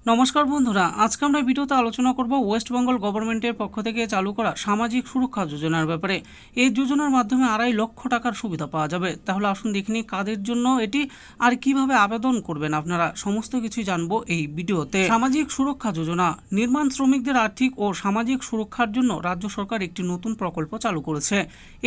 নমস্কার বন্ধুরা, আজকে আমরা ভিডিওতে আলোচনা করব ওয়েস্ট বেঙ্গল গভর্নমেন্টের পক্ষ থেকে চালু করা সামাজিক সুরক্ষা যোজনার ব্যাপারে। এই যোজনার মাধ্যমে 2.5 লক্ষ টাকার সুবিধা পাওয়া যাবে। তাহলে আসুন দেখে নিই কাদের জন্য এটি আর কিভাবে আবেদন করবেন আপনারা, সমস্ত কিছু জানবো এই ভিডিওতে। সামাজিক সুরক্ষা যোজনা নির্মাণ শ্রমিকদের আর্থিক ও সামাজিক সুরক্ষার জন্য রাজ্য সরকার একটি নতুন প্রকল্প চালু করেছে।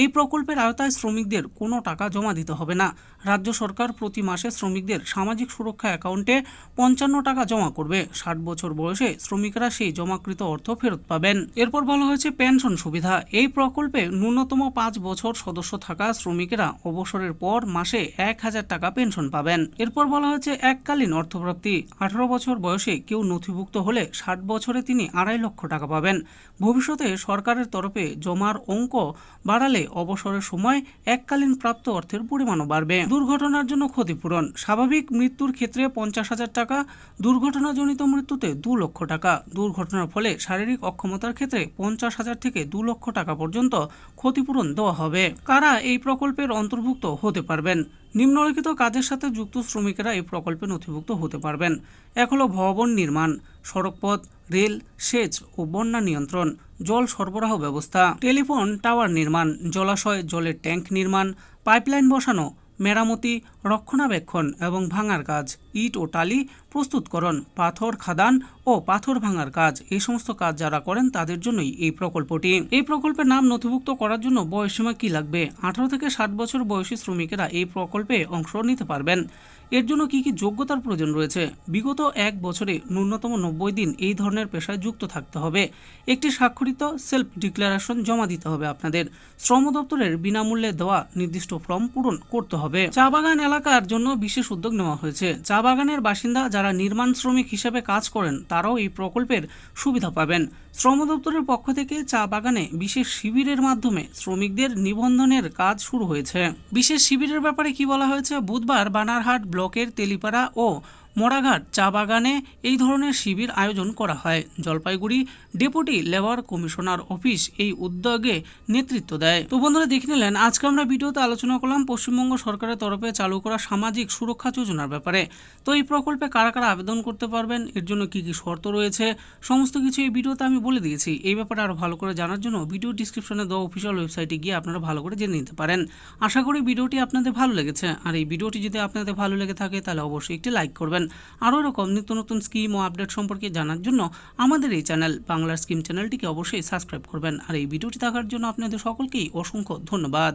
এই প্রকল্পের আওতায় শ্রমিকদের কোনো টাকা জমা দিতে হবে না। রাজ্য সরকার প্রতি মাসে শ্রমিকদের সামাজিক সুরক্ষা অ্যাকাউন্টে 55 টাকা জমা করবে। 60 বছর বয়সে শ্রমিকরা সেই জমাকৃত অর্থ ফেরত পাবেন। এরপর বলা হয়েছে পেনশন সুবিধা। এই প্রকল্পে ন্যূনতম 5 বছর সদস্য থাকা শ্রমিকেরা অবসরের পর মাসে 1000 টাকা পেনশন পাবেন। এরপর বলা হয়েছে এককালীন অর্থপ্রাপ্তি। 18 বছর বয়সে কেউ নথিভুক্ত হলে 60 বছরে তিনি 2.5 লক্ষ টাকা পাবেন। ভবিষ্যতে সরকারের তরফে জমার অঙ্ক বাড়ালে অবসরের সময় এককালীন প্রাপ্ত অর্থের পরিমাণও বাড়বে। দুর্ঘটনার জন্য ক্ষতিপূরণ। স্বাভাবিক মৃত্যুর ক্ষেত্রে 50,000 টাকা, দুর্ঘটনাজনিত মৃত্যুতে 2 লক্ষ টাকা। দুর্ঘটনার ফলে শারীরিক অক্ষমতার ক্ষেত্রে 50,000 থেকে 2 লক্ষ টাকা পর্যন্ত ক্ষতিপূরণ দেওয়া হবে। কারা এই প্রকল্পের অন্তর্ভুক্ত হতে পারবেন? নিম্নলিখিত কাজের সাথে যুক্ত শ্রমিকেরা এই প্রকল্পে নথিভুক্ত হতে পারবেন। এক হলো ভবন নির্মাণ, সড়কপথ, রেল, সেচ ও বন্যা নিয়ন্ত্রণ, জল সরবরাহ ব্যবস্থা, টেলিফোন টাওয়ার নির্মাণ, জলাশয় জলের ট্যাঙ্ক নির্মাণ, পাইপলাইন বসানো, মেরামতি, রক্ষণাবেক্ষণ এবং ভাঙার কাজ, ইট ও টালি প্রস্তুতকরণ, পাথর খাদান ও পাথর ভাঙার কাজ, এই সমস্ত কাজ যারা করেন তাদের জন্যই এই প্রকল্পটি। এই প্রকল্পের নাম নথিভুক্ত করার জন্য বয়সসীমা কি লাগবে? 18 থেকে 60 বছর বয়সী শ্রমিকেরা এই প্রকল্পে অংশ নিতে পারবেন। এর জন্য কি কি যোগ্যতার প্রয়োজন রয়েছে? বিগত 1 বছরে ন্যূনতম 90 দিন এই ধরনের পেশায় যুক্ত থাকতে হবে। একটি স্বাক্ষরিত সেলফ ডিক্লারেশন জমা দিতে হবে আপনাদের। শ্রম দপ্তরের বিনামূল্যে দেওয়া নির্দিষ্ট ফর্ম পূরণ করতে হবে। চা বাগান এলাকার জন্য বিশেষ উদ্যোগ নেওয়া হয়েছে। চা বাগানের বাসিন্দা যারা নির্মাণ শ্রমিক হিসেবে কাজ করেন তারাও এই প্রকল্পের সুবিধা পাবেন। শ্রম দপ্তরের পক্ষ থেকে চা বাগানে বিশেষ শিবিরের মাধ্যমে শ্রমিকদের নিবন্ধনের কাজ শুরু হয়েছে। বিশেষ শিবিরের ব্যাপারে কি বলা হয়েছে? বুধবার বানারহাট ব্লকের তেলিপাড়া ও মোড়াঘাট চা বাগানে এই ধরনের শিবির আয়োজন করা হয়। Jalpaiguri deputy labour commissioner office এই উদ্যোগে নেতৃত্ব দেয়। তো বন্ধুরা দেখে নিলেন, আজকে আমরা ভিডিওতে আলোচনা করলাম পশ্চিমবঙ্গ সরকারের তরফে চালু করা সামাজিক সুরক্ষা যোজনার ব্যাপারে। তো এই প্রকল্পে কারা কারা আবেদন করতে পারবেন, এর জন্য কি কি শর্ত রয়েছে, সমস্ত কিছু এই ভিডিওতে আমি বলে দিয়েছি। এই ব্যাপারে আরও ভালো করে জানার জন্য ভিডিও ডিসক্রিপশনে দেওয়া অফিসিয়াল ওয়েবসাইটে গিয়ে আপনারা ভালো করে জেনে নিতে পারেন। আশা করি ভিডিওটি আপনাদের ভালো লেগেছে। আর এই ভিডিওটি যদি আপনাদের ভালো লেগে থাকে তাহলে অবশ্যই একটি লাইক করবেন। আরও এরকম নিত্য নতুন স্কিম ও আপডেট সম্পর্কে জানার জন্য আমাদের এই চ্যানেল বাংলার স্কিম চ্যানেলটিকে অবশ্যই সাবস্ক্রাইব করবেন। আর এই ভিডিওটি দেখার জন্য আপনাদের সকলকেই অসংখ্য ধন্যবাদ।